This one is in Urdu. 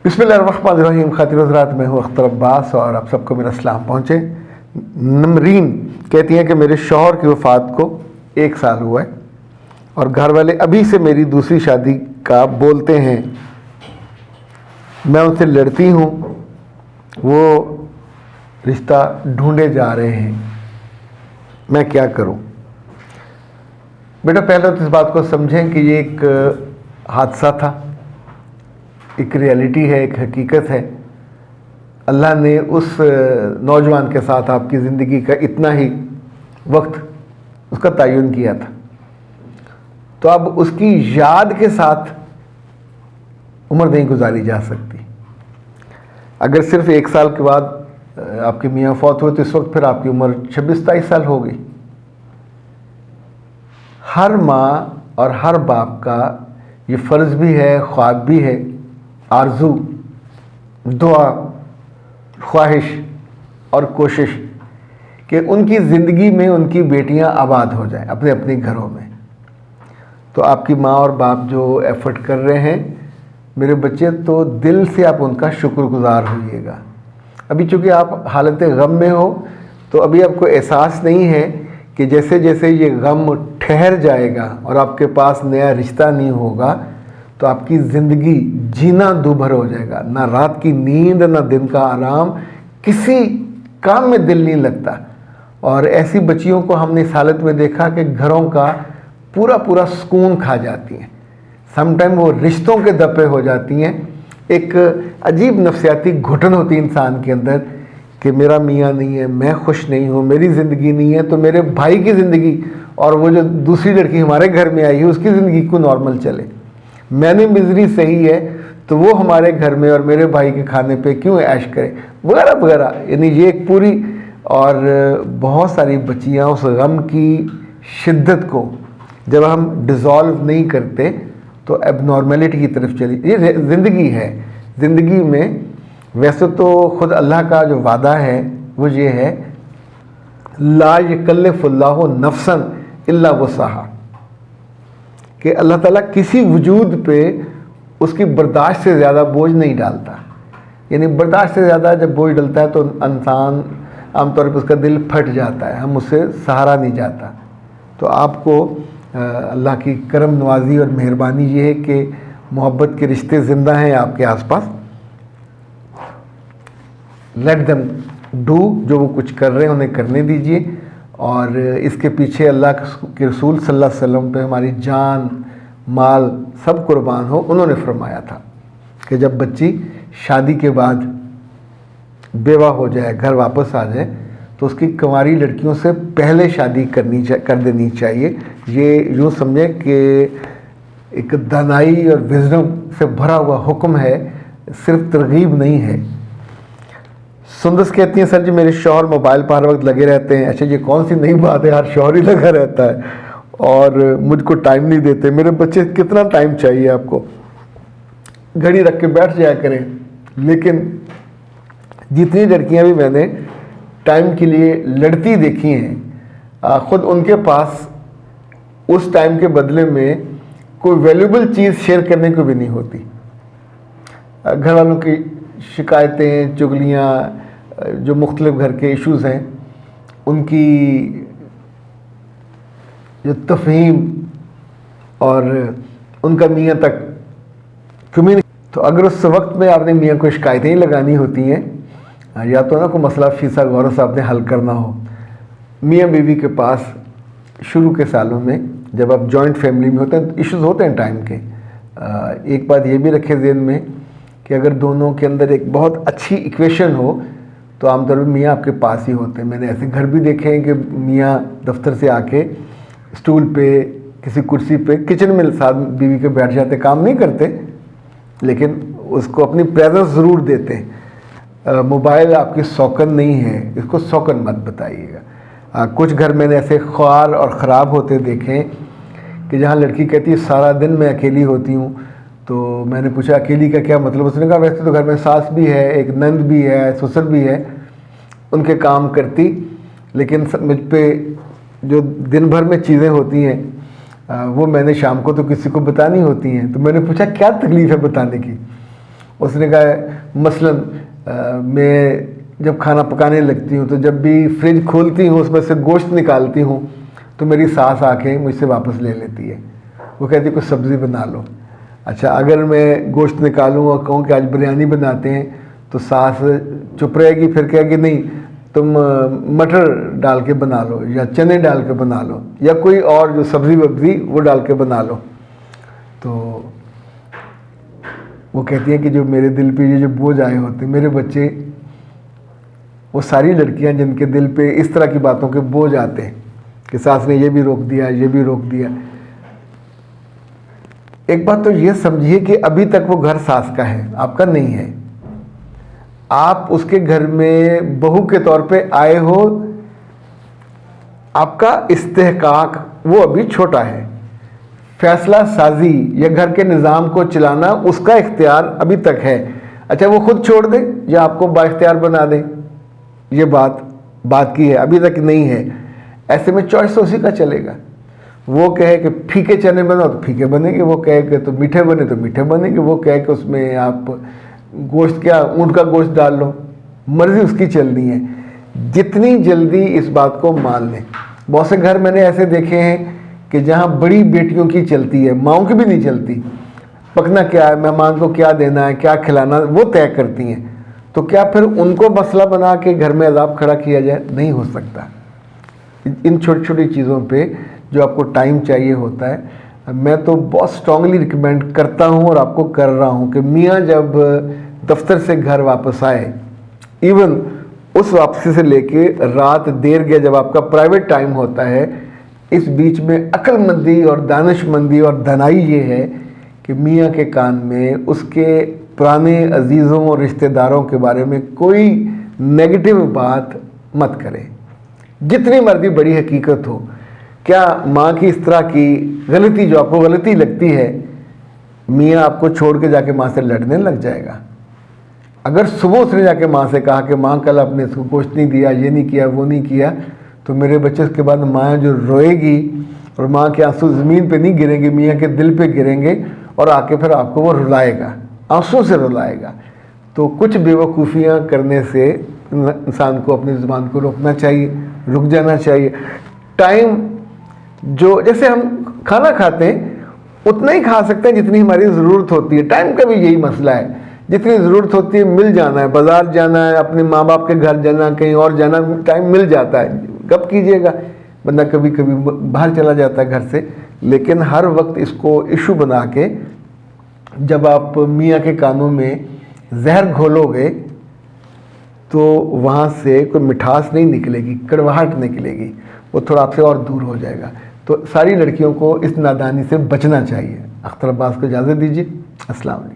بسم اللہ الرحمن الرحیم. خاطر حضرات، میں ہوں اختر عباس اور آپ سب کو میرا سلام پہنچے. نمرین کہتی ہیں کہ میرے شوہر کی وفات کو 1 سال ہوا ہے اور گھر والے ابھی سے میری دوسری شادی کا بولتے ہیں. میں ان سے لڑتی ہوں، وہ رشتہ ڈھونڈے جا رہے ہیں، میں کیا کروں؟ بیٹا، پہلے تو اس بات کو سمجھیں کہ یہ ایک حادثہ تھا، ایک ریئلٹی ہے، ایک حقیقت ہے. اللہ نے اس نوجوان کے ساتھ آپ کی زندگی کا اتنا ہی وقت اس کا تعین کیا تھا، تو اب اس کی یاد کے ساتھ عمر نہیں گزاری جا سکتی. اگر صرف 1 سال کے بعد آپ کے میاں فوت ہوئے تو اس وقت پھر آپ کی عمر 26-27 سال ہو گئی. ہر ماں اور ہر باپ کا یہ فرض بھی ہے، خواب بھی ہے، آرزو، دعا، خواہش اور کوشش کہ ان کی زندگی میں ان کی بیٹیاں آباد ہو جائیں اپنے اپنے گھروں میں. تو آپ کی ماں اور باپ جو ایفرٹ کر رہے ہیں میرے بچے، تو دل سے آپ ان کا شکر گزار ہوئیے گا. ابھی چونکہ آپ حالت غم میں ہو تو ابھی آپ کو احساس نہیں ہے کہ جیسے جیسے یہ غم ٹھہر جائے گا اور آپ کے پاس نیا رشتہ نہیں ہوگا تو آپ کی زندگی جینا دوبھر ہو جائے گا. نہ رات کی نیند نہ دن کا آرام، کسی کام میں دل نہیں لگتا. اور ایسی بچیوں کو ہم نے اس حالت میں دیکھا کہ گھروں کا پورا سکون کھا جاتی ہیں. سم ٹائم وہ رشتوں کے دپے ہو جاتی ہیں. ایک عجیب نفسیاتی گھٹن ہوتی ہے انسان کے اندر کہ میرا میاں نہیں ہے، میں خوش نہیں ہوں، میری زندگی نہیں ہے تو میرے بھائی کی زندگی اور وہ جو دوسری لڑکی ہمارے گھر میں آئی ہے اس کی زندگی کو نارمل چلے. میں نے مزری صحیح ہے تو وہ ہمارے گھر میں اور میرے بھائی کے کھانے پہ کیوں عیش کرے، وغیرہ وغیرہ. یعنی یہ ایک پوری اور بہت ساری بچیاں اس غم کی شدت کو جب ہم ڈیزالو نہیں کرتے تو ایب نارملٹی کی طرف چلی. یہ زندگی ہے. زندگی میں ویسے تو خود اللہ کا جو وعدہ ہے وہ یہ ہے، لا یکلف اللہ نفسا الا وسعہا، کہ اللہ تعالیٰ کسی وجود پہ اس کی برداشت سے زیادہ بوجھ نہیں ڈالتا. یعنی برداشت سے زیادہ جب بوجھ ڈلتا ہے تو انسان عام طور پہ اس کا دل پھٹ جاتا ہے، ہم اس سے سہارا نہیں جاتا. تو آپ کو اللہ کی کرم نوازی اور مہربانی یہ ہے کہ محبت کے رشتے زندہ ہیں آپ کے آس پاس. لیٹ دیم ڈو، جو وہ کچھ کر رہے ہیں انہیں کرنے دیجیے. اور اس کے پیچھے اللہ کے رسول صلی اللہ علیہ وسلم پہ ہماری جان مال سب قربان ہو. انہوں نے فرمایا تھا کہ جب بچی شادی کے بعد بیوہ ہو جائے، گھر واپس آ جائے تو اس کی کنواری لڑکیوں سے پہلے شادی کر دینی چاہیے. یہ یوں سمجھیں کہ ایک دانائی اور وزڈم سے بھرا ہوا حکم ہے، صرف ترغیب نہیں ہے. سندس کہتی ہیں، سر جی میرے شوہر موبائل پر ہر وقت لگے رہتے ہیں. اچھا، یہ کون سی نئی بات ہے، ہر شوہر ہی لگا رہتا ہے اور مجھ کو ٹائم نہیں دیتے. میرے بچے کتنا ٹائم چاہیے آپ کو، گھڑی رکھ کے بیٹھ جایا کریں. لیکن جتنی لڑکیاں بھی میں نے ٹائم کے لیے لڑتی دیکھی ہیں، خود ان کے پاس اس ٹائم کے بدلے میں کوئی ویلیوبل چیز شیئر کرنے کو بھی نہیں ہوتی. گھر والوں کی شکایتیں، چغلیاں، جو مختلف گھر کے ایشوز ہیں ان کی جو تفہیم اور ان کا میاں تک تو اگر اس وقت میں آپ نے میاں کو شکایتیں ہی لگانی ہوتی ہیں، یا تو نا کوئی مسئلہ فیصہ غور سے آپ نے حل کرنا ہو. میاں بیوی کے پاس شروع کے سالوں میں جب آپ جوائنٹ فیملی میں ہوتے ہیں ایشوز ہوتے ہیں ٹائم کے. ایک بات یہ بھی رکھے ذہن میں کہ اگر دونوں کے اندر ایک بہت اچھی ایکویشن ہو تو عام طور پر میاں آپ کے پاس ہی ہوتے ہیں. میں نے ایسے گھر بھی دیکھے ہیں کہ میاں دفتر سے آ کے اسٹول پہ کسی کرسی پہ کچن میں ساتھ بیوی کے بیٹھ جاتے، کام نہیں کرتے لیکن اس کو اپنی پریزنس ضرور دیتے ہیں. موبائل آپ کی سوکن نہیں ہے، اس کو سوکن مت بتائیے گا. کچھ گھر میں نے ایسے خوار اور خراب ہوتے دیکھیں کہ جہاں لڑکی کہتی ہے سارا دن میں اکیلی ہوتی ہوں. تو میں نے پوچھا اکیلی کا کیا مطلب؟ اس نے کہا ویسے تو گھر میں ساس بھی ہے، ایک نند بھی ہے، سسر بھی ہے، ان کے کام کرتی، لیکن مجھ پہ جو دن بھر میں چیزیں ہوتی ہیں وہ میں نے شام کو تو کسی کو بتانی ہوتی ہیں. تو میں نے پوچھا کیا تکلیف ہے بتانے کی؟ اس نے کہا مثلاً میں جب کھانا پکانے لگتی ہوں تو جب بھی فریج کھولتی ہوں اس میں سے گوشت نکالتی ہوں تو میری ساس آ کے مجھ سے واپس لے لیتی ہے، وہ کہتی ہے کچھ سبزی بنا لو۔ اچھا اگر میں گوشت نکالوں اور کہوں کہ آج بریانی بناتے ہیں تو ساس چپ رہے گی، پھر کہے گی نہیں تم مٹر ڈال کے بنا لو یا چنے ڈال کے بنا لو یا کوئی اور جو سبزی وبزی وہ ڈال کے بنا لو۔ تو وہ کہتی ہیں کہ جو میرے دل پہ یہ جو بوجھ آئے ہوتے، میرے بچے، وہ ساری لڑکیاں جن کے دل پہ اس طرح کی باتوں کے بوجھ آتے ہیں کہ ساس نے یہ بھی روک دیا، یہ بھی روک دیا۔ ایک بات تو یہ سمجھیے کہ ابھی تک وہ گھر ساس کا ہے، آپ کا نہیں ہے۔ آپ اس کے گھر میں بہو کے طور پہ آئے ہو، آپ کا استحقاق وہ ابھی چھوٹا ہے، فیصلہ سازی یا گھر کے نظام کو چلانا اس کا اختیار ابھی تک ہے۔ اچھا وہ خود چھوڑ دے یا آپ کو با اختیار بنا دے، یہ بات کی ہے، ابھی تک نہیں ہے۔ ایسے میں چوائس اسی کا چلے گا۔ وہ کہے کہ پھیکے چنے بناؤ تو پھیکے بنے گے، وہ کہے کہ تو میٹھے بنے تو میٹھے بنے گے، وہ کہے کہ اس میں آپ گوشت کیا اونٹ کا گوشت ڈال لو، مرضی اس کی چلنی ہے۔ جتنی جلدی اس بات کو مان لیں۔ بہت سے گھر میں نے ایسے دیکھے ہیں کہ جہاں بڑی بیٹیوں کی چلتی ہے، ماؤں کی بھی نہیں چلتی، پکنا کیا ہے، مہمان کو کیا دینا ہے، کیا کھلانا، وہ طے کرتی ہیں، تو کیا پھر ان کو مسئلہ بنا کے گھر میں عذاب کھڑا کیا جائے؟ نہیں ہو سکتا۔ ان چھوٹی چھوٹی چیزوں پہ جو آپ کو ٹائم چاہیے ہوتا ہے، میں تو بہت اسٹرانگلی ریکمینڈ کرتا ہوں اور آپ کو کر رہا ہوں کہ میاں جب دفتر سے گھر واپس آئے، ایون اس واپسی سے لے کے رات دیر گیا جب آپ کا پرائیویٹ ٹائم ہوتا ہے، اس بیچ میں عقل مندی اور دانش مندی اور دانائی یہ ہے کہ میاں کے کان میں اس کے پرانے عزیزوں اور رشتہ داروں کے بارے میں کوئی نیگیٹو بات مت کرے، جتنی مرضی بڑی حقیقت ہو۔ کیا ماں کی اس طرح کی غلطی جو آپ کو غلطی لگتی ہے، میاں آپ کو چھوڑ کے جا کے ماں سے لڑنے لگ جائے گا؟ اگر صبح اس نے جا کے ماں سے کہا کہ ماں کل آپ نے اس کو گوشت نہیں دیا، یہ نہیں کیا، وہ نہیں کیا، تو میرے بچے اس کے بعد ماں جو روئے گی اور ماں کے آنسو زمین پہ نہیں گریں گے، میاں کے دل پہ گریں گے اور آ کے پھر آپ کو وہ رلائے گا، آنسو سے رلائے گا۔ تو کچھ بیوقوفیاں کرنے سے انسان کو اپنی زبان کو روکنا چاہیے، رک جانا چاہیے۔ ٹائم جو جیسے ہم کھانا کھاتے ہیں اتنا ہی کھا سکتے ہیں جتنی ہماری ضرورت ہوتی ہے، ٹائم کا بھی یہی مسئلہ ہے، جتنی ضرورت ہوتی ہے مل جانا ہے، بازار جانا ہے، اپنے ماں باپ کے گھر جانا، کہیں اور جانا، ٹائم مل جاتا ہے، گپ کیجیے گا۔ بندہ کبھی کبھی باہر چلا جاتا ہے گھر سے، لیکن ہر وقت اس کو ایشو بنا کے جب آپ میاں کے کانوں میں زہر گھولو گے تو وہاں سے کوئی مٹھاس نہیں نکلے گی، کڑواہٹ نکلے گی، وہ تھوڑا آپ سے اور دور ہو جائے گا۔ تو ساری لڑکیوں کو اس نادانی سے بچنا چاہیے۔ اختر عباس کو اجازت دیجیے، السلام علیکم۔